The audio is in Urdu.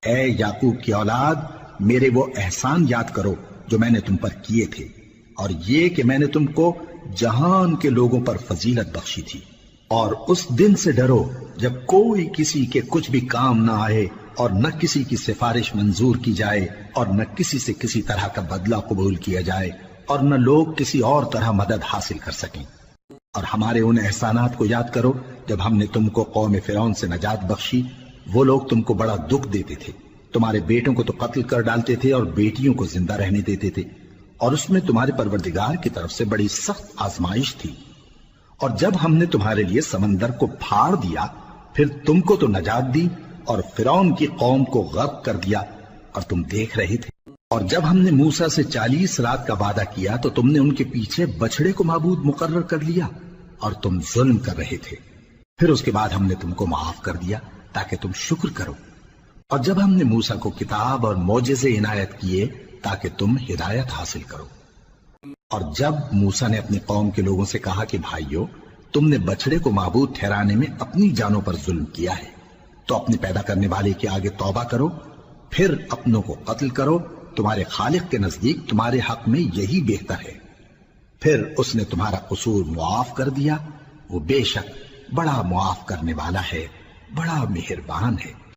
اے یعقوب کی اولاد، میرے وہ احسان یاد کرو جو میں نے تم پر کیے تھے، اور یہ کہ میں نے تم کو جہان کے لوگوں پر فضیلت بخشی تھی۔ اور اس دن سے ڈرو جب کوئی کسی کے کچھ بھی کام نہ آئے، اور نہ کسی کی سفارش منظور کی جائے، اور نہ کسی سے کسی طرح کا بدلہ قبول کیا جائے، اور نہ لوگ کسی اور طرح مدد حاصل کر سکیں۔ اور ہمارے ان احسانات کو یاد کرو جب ہم نے تم کو قوم فرعون سے نجات بخشی۔ وہ لوگ تم کو بڑا دکھ دیتے تھے، تمہارے بیٹوں کو تو قتل کر ڈالتے تھے اور بیٹیوں کو زندہ رہنے دیتے تھے، اور اس میں تمہارے پروردگار کی طرف سے بڑی سخت آزمائش تھی۔ اور جب ہم نے تمہارے لیے سمندر کو پھاڑ دیا، پھر تم کو تو نجات دی اور فرعون کی قوم کو غرق کر دیا، اور تم دیکھ رہے تھے۔ اور جب ہم نے موسیٰ سے 40 رات کا وعدہ کیا تو تم نے ان کے پیچھے بچڑے کو معبود مقرر کر لیا، اور تم ظلم کر رہے تھے۔ پھر اس کے بعد ہم نے تم کو معاف کر دیا تاکہ تم شکر کرو۔ اور جب ہم نے موسیٰ کو کتاب اور معجزے عنایت کیے تاکہ تم ہدایت حاصل کرو۔ اور جب موسیٰ نے اپنی قوم کے لوگوں سے کہا کہ بھائیو، تم نے بچڑے کو معبود ٹھہرانے میں اپنی جانوں پر ظلم کیا ہے، تو اپنے پیدا کرنے والے کے آگے توبہ کرو، پھر اپنوں کو قتل کرو، تمہارے خالق کے نزدیک تمہارے حق میں یہی بہتر ہے۔ پھر اس نے تمہارا قصور معاف کر دیا، وہ بے شک بڑا معاف کرنے والا ہے، بڑا مہربان ہے۔